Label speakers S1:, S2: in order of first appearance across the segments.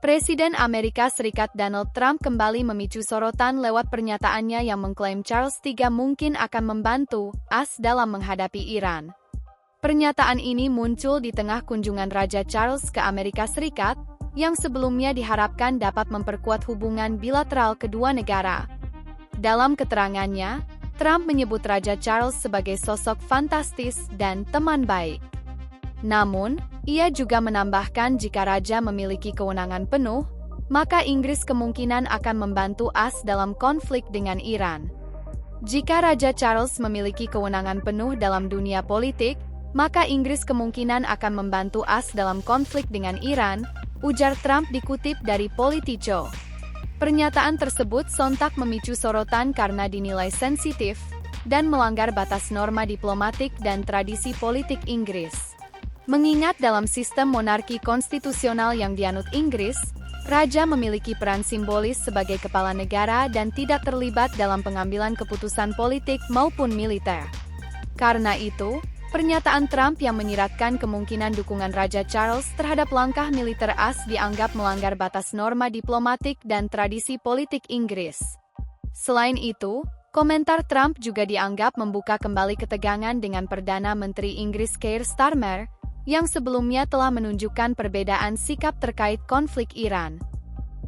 S1: Presiden Amerika Serikat Donald Trump kembali memicu sorotan lewat pernyataannya yang mengklaim Charles III mungkin akan membantu AS dalam menghadapi Iran. Pernyataan ini muncul di tengah kunjungan Raja Charles ke Amerika Serikat, yang sebelumnya diharapkan dapat memperkuat hubungan bilateral kedua negara. Dalam keterangannya, Trump menyebut Raja Charles sebagai sosok fantastis dan teman baik. Namun, ia juga menambahkan jika Raja memiliki kewenangan penuh, maka Inggris kemungkinan akan membantu AS dalam konflik dengan Iran. Jika Raja Charles memiliki kewenangan penuh dalam dunia politik, maka Inggris kemungkinan akan membantu AS dalam konflik dengan Iran, ujar Trump dikutip dari Politico. Pernyataan tersebut sontak memicu sorotan karena dinilai sensitif dan melanggar batas norma diplomatik dan tradisi politik Inggris. Mengingat dalam sistem monarki konstitusional yang dianut Inggris, Raja memiliki peran simbolis sebagai kepala negara dan tidak terlibat dalam pengambilan keputusan politik maupun militer. Karena itu, pernyataan Trump yang menyiratkan kemungkinan dukungan Raja Charles terhadap langkah militer AS dianggap melanggar batas norma diplomatik dan tradisi politik Inggris. Selain itu, komentar Trump juga dianggap membuka kembali ketegangan dengan Perdana Menteri Inggris Keir Starmer, yang sebelumnya telah menunjukkan perbedaan sikap terkait konflik Iran.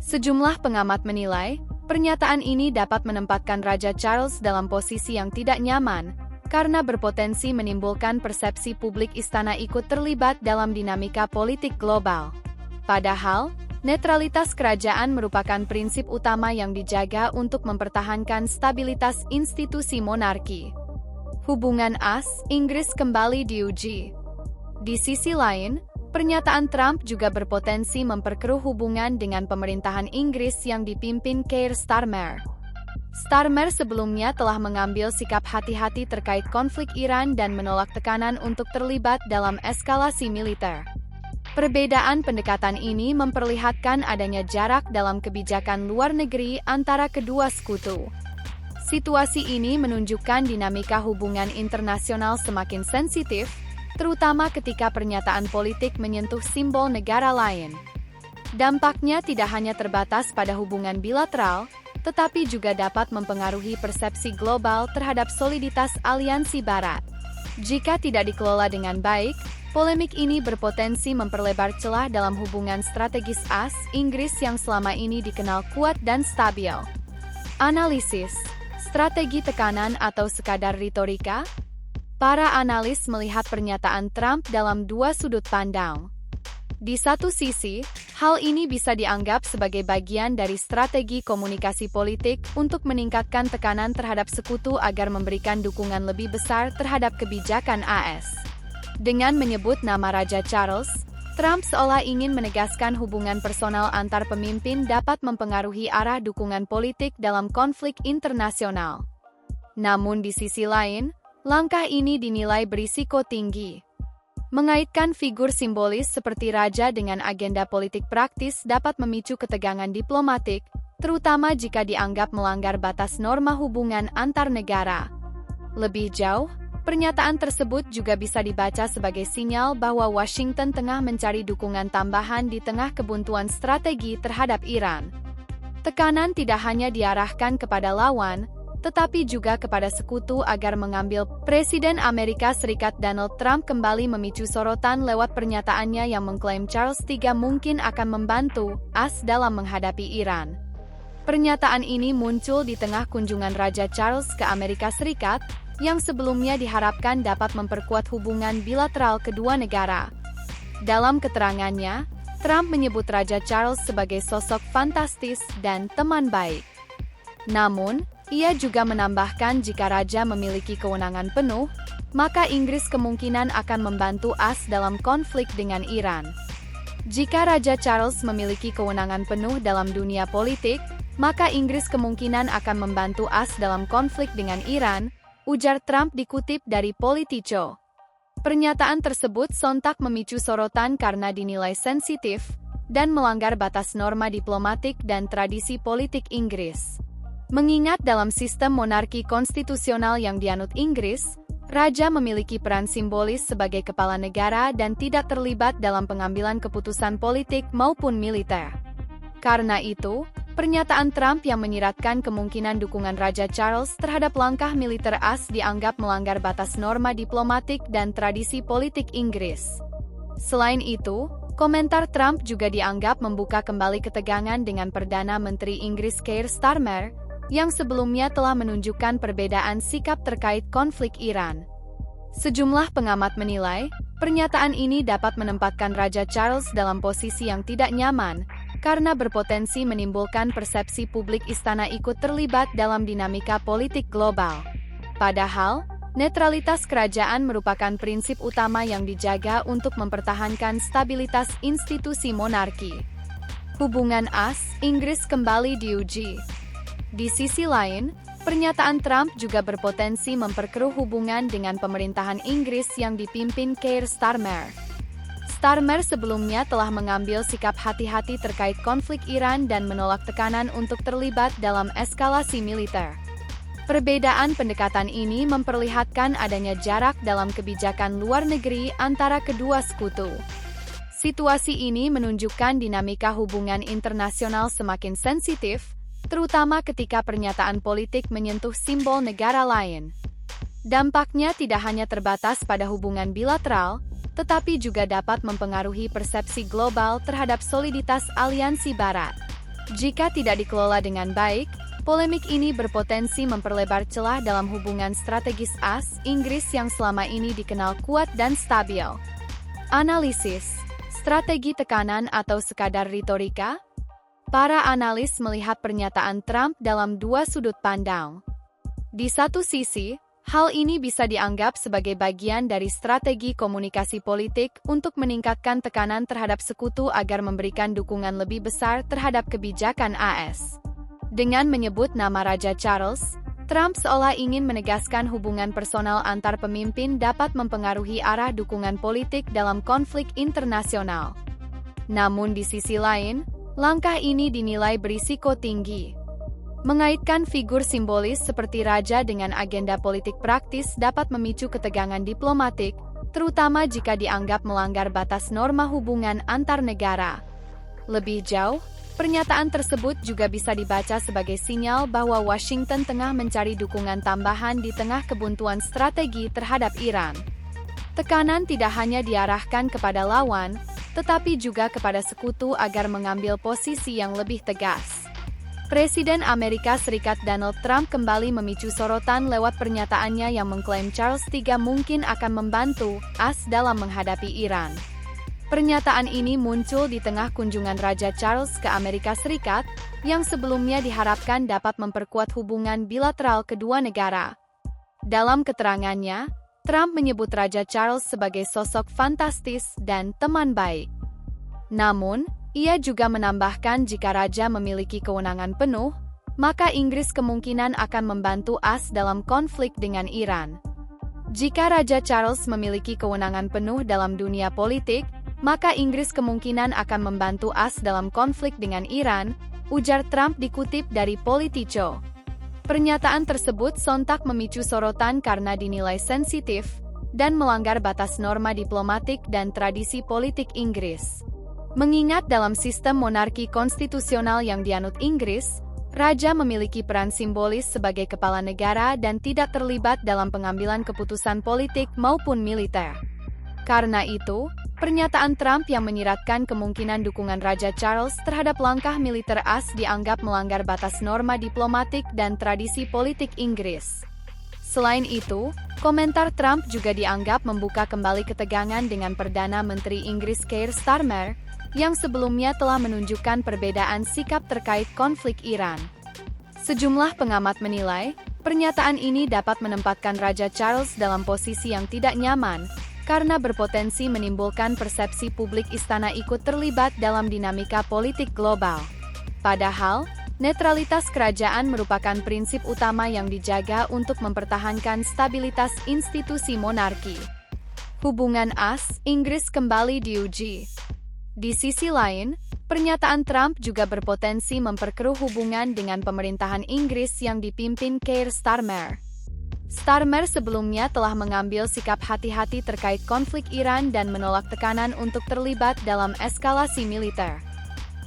S1: Sejumlah pengamat menilai, pernyataan ini dapat menempatkan Raja Charles dalam posisi yang tidak nyaman, karena berpotensi menimbulkan persepsi publik istana ikut terlibat dalam dinamika politik global. Padahal, netralitas kerajaan merupakan prinsip utama yang dijaga untuk mempertahankan stabilitas institusi monarki. Hubungan AS, Inggris kembali diuji. Di sisi lain, pernyataan Trump juga berpotensi memperkeruh hubungan dengan pemerintahan Inggris yang dipimpin Keir Starmer. Starmer sebelumnya telah mengambil sikap hati-hati terkait konflik Iran dan menolak tekanan untuk terlibat dalam eskalasi militer. Perbedaan pendekatan ini memperlihatkan adanya jarak dalam kebijakan luar negeri antara kedua sekutu. Situasi ini menunjukkan dinamika hubungan internasional semakin sensitif, terutama ketika pernyataan politik menyentuh simbol negara lain. Dampaknya tidak hanya terbatas pada hubungan bilateral, tetapi juga dapat mempengaruhi persepsi global terhadap soliditas aliansi Barat. Jika tidak dikelola dengan baik, polemik ini berpotensi memperlebar celah dalam hubungan strategis AS Inggris yang selama ini dikenal kuat dan stabil. Analisis, strategi tekanan atau sekadar retorika? Para analis melihat pernyataan Trump dalam dua sudut pandang. Di satu sisi, hal ini bisa dianggap sebagai bagian dari strategi komunikasi politik untuk meningkatkan tekanan terhadap sekutu agar memberikan dukungan lebih besar terhadap kebijakan AS. Dengan menyebut nama Raja Charles, Trump seolah ingin menegaskan hubungan personal antar pemimpin dapat mempengaruhi arah dukungan politik dalam konflik internasional. Namun di sisi lain, langkah ini dinilai berisiko tinggi. Mengaitkan figur simbolis seperti raja dengan agenda politik praktis dapat memicu ketegangan diplomatik, terutama jika dianggap melanggar batas norma hubungan antar negara. Lebih jauh, pernyataan tersebut juga bisa dibaca sebagai sinyal bahwa Washington tengah mencari dukungan tambahan di tengah kebuntuan strategi terhadap Iran. Tekanan tidak hanya diarahkan kepada lawan, tetapi juga kepada sekutu agar mengambil. Presiden Amerika Serikat Donald Trump kembali memicu sorotan lewat pernyataannya yang mengklaim Charles III mungkin akan membantu AS dalam menghadapi Iran. Pernyataan ini muncul di tengah kunjungan Raja Charles ke Amerika Serikat, yang sebelumnya diharapkan dapat memperkuat hubungan bilateral kedua negara. Dalam keterangannya, Trump menyebut Raja Charles sebagai sosok fantastis dan teman baik. Namun, ia juga menambahkan jika Raja memiliki kewenangan penuh, maka Inggris kemungkinan akan membantu AS dalam konflik dengan Iran. Jika Raja Charles memiliki kewenangan penuh dalam dunia politik, maka Inggris kemungkinan akan membantu AS dalam konflik dengan Iran, ujar Trump dikutip dari Politico. Pernyataan tersebut sontak memicu sorotan karena dinilai sensitif dan melanggar batas norma diplomatik dan tradisi politik Inggris. Mengingat dalam sistem monarki konstitusional yang dianut Inggris, Raja memiliki peran simbolis sebagai kepala negara dan tidak terlibat dalam pengambilan keputusan politik maupun militer. Karena itu, pernyataan Trump yang menyiratkan kemungkinan dukungan Raja Charles terhadap langkah militer AS dianggap melanggar batas norma diplomatik dan tradisi politik Inggris. Selain itu, komentar Trump juga dianggap membuka kembali ketegangan dengan Perdana Menteri Inggris Keir Starmer, yang sebelumnya telah menunjukkan perbedaan sikap terkait konflik Iran. Sejumlah pengamat menilai, pernyataan ini dapat menempatkan Raja Charles dalam posisi yang tidak nyaman, karena berpotensi menimbulkan persepsi publik istana ikut terlibat dalam dinamika politik global. Padahal, netralitas kerajaan merupakan prinsip utama yang dijaga untuk mempertahankan stabilitas institusi monarki. Hubungan AS, Inggris kembali diuji. Di sisi lain, pernyataan Trump juga berpotensi memperkeruh hubungan dengan pemerintahan Inggris yang dipimpin Keir Starmer. Starmer sebelumnya telah mengambil sikap hati-hati terkait konflik Iran dan menolak tekanan untuk terlibat dalam eskalasi militer. Perbedaan pendekatan ini memperlihatkan adanya jarak dalam kebijakan luar negeri antara kedua sekutu. Situasi ini menunjukkan dinamika hubungan internasional semakin sensitif, terutama ketika pernyataan politik menyentuh simbol negara lain. Dampaknya tidak hanya terbatas pada hubungan bilateral, tetapi juga dapat mempengaruhi persepsi global terhadap soliditas aliansi Barat. Jika tidak dikelola dengan baik, polemik ini berpotensi memperlebar celah dalam hubungan strategis AS Inggris yang selama ini dikenal kuat dan stabil. Analisis, strategi tekanan atau sekadar retorika? Para analis melihat pernyataan Trump dalam dua sudut pandang. Di satu sisi, hal ini bisa dianggap sebagai bagian dari strategi komunikasi politik untuk meningkatkan tekanan terhadap sekutu agar memberikan dukungan lebih besar terhadap kebijakan AS. Dengan menyebut nama Raja Charles, Trump seolah ingin menegaskan hubungan personal antar pemimpin dapat mempengaruhi arah dukungan politik dalam konflik internasional. Namun di sisi lain, langkah ini dinilai berisiko tinggi. Mengaitkan figur simbolis seperti raja dengan agenda politik praktis dapat memicu ketegangan diplomatik, terutama jika dianggap melanggar batas norma hubungan antar negara. Lebih jauh, pernyataan tersebut juga bisa dibaca sebagai sinyal bahwa Washington tengah mencari dukungan tambahan di tengah kebuntuan strategi terhadap Iran. Tekanan tidak hanya diarahkan kepada lawan, tetapi juga kepada sekutu agar mengambil posisi yang lebih tegas. Presiden Amerika Serikat Donald Trump kembali memicu sorotan lewat pernyataannya yang mengklaim Charles III mungkin akan membantu AS dalam menghadapi Iran. Pernyataan ini muncul di tengah kunjungan Raja Charles ke Amerika Serikat, yang sebelumnya diharapkan dapat memperkuat hubungan bilateral kedua negara. Dalam keterangannya, Trump menyebut Raja Charles sebagai sosok fantastis dan teman baik. Namun, ia juga menambahkan jika Raja memiliki kewenangan penuh, maka Inggris kemungkinan akan membantu AS dalam konflik dengan Iran. Jika Raja Charles memiliki kewenangan penuh dalam dunia politik, maka Inggris kemungkinan akan membantu AS dalam konflik dengan Iran, ujar Trump dikutip dari Politico. Pernyataan tersebut sontak memicu sorotan karena dinilai sensitif dan melanggar batas norma diplomatik dan tradisi politik Inggris. Mengingat dalam sistem monarki konstitusional yang dianut Inggris, Raja memiliki peran simbolis sebagai kepala negara dan tidak terlibat dalam pengambilan keputusan politik maupun militer. Karena itu, pernyataan Trump yang menyiratkan kemungkinan dukungan Raja Charles terhadap langkah militer AS dianggap melanggar batas norma diplomatik dan tradisi politik Inggris. Selain itu, komentar Trump juga dianggap membuka kembali ketegangan dengan Perdana Menteri Inggris Keir Starmer, yang sebelumnya telah menunjukkan perbedaan sikap terkait konflik Iran. Sejumlah pengamat menilai, pernyataan ini dapat menempatkan Raja Charles dalam posisi yang tidak nyaman, karena berpotensi menimbulkan persepsi publik istana ikut terlibat dalam dinamika politik global. Padahal, netralitas kerajaan merupakan prinsip utama yang dijaga untuk mempertahankan stabilitas institusi monarki. Hubungan AS, Inggris kembali diuji. Di sisi lain, pernyataan Trump juga berpotensi memperkeruh hubungan dengan pemerintahan Inggris yang dipimpin Keir Starmer. Starmer sebelumnya telah mengambil sikap hati-hati terkait konflik Iran dan menolak tekanan untuk terlibat dalam eskalasi militer.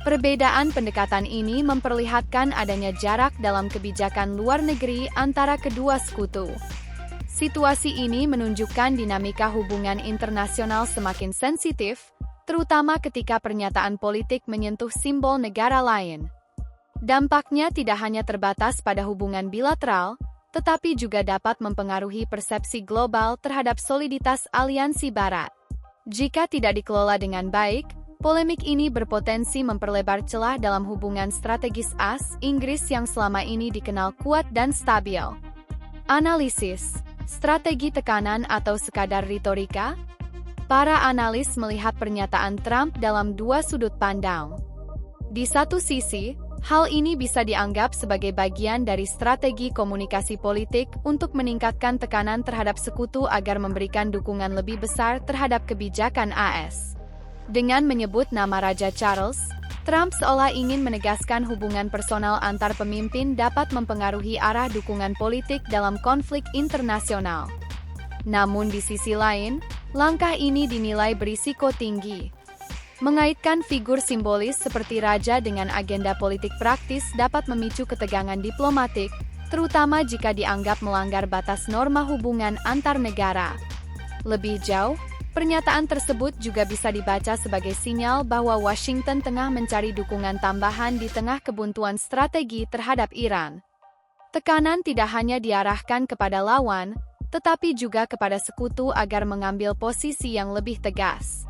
S1: Perbedaan pendekatan ini memperlihatkan adanya jarak dalam kebijakan luar negeri antara kedua sekutu. Situasi ini menunjukkan dinamika hubungan internasional semakin sensitif, terutama ketika pernyataan politik menyentuh simbol negara lain. Dampaknya tidak hanya terbatas pada hubungan bilateral, tetapi juga dapat mempengaruhi persepsi global terhadap soliditas aliansi Barat. Jika tidak dikelola dengan baik, polemik ini berpotensi memperlebar celah dalam hubungan strategis AS-Inggris yang selama ini dikenal kuat dan stabil. Analisis, strategi tekanan atau sekadar retorika? Para analis melihat pernyataan Trump dalam dua sudut pandang. Di satu sisi, hal ini bisa dianggap sebagai bagian dari strategi komunikasi politik untuk meningkatkan tekanan terhadap sekutu agar memberikan dukungan lebih besar terhadap kebijakan AS. Dengan menyebut nama Raja Charles, Trump seolah ingin menegaskan hubungan personal antar pemimpin dapat mempengaruhi arah dukungan politik dalam konflik internasional. Namun di sisi lain, langkah ini dinilai berisiko tinggi. Mengaitkan figur simbolis seperti raja dengan agenda politik praktis dapat memicu ketegangan diplomatik, terutama jika dianggap melanggar batas norma hubungan antar negara. Lebih jauh, pernyataan tersebut juga bisa dibaca sebagai sinyal bahwa Washington tengah mencari dukungan tambahan di tengah kebuntuan strategi terhadap Iran. Tekanan tidak hanya diarahkan kepada lawan, tetapi juga kepada sekutu agar mengambil posisi yang lebih tegas.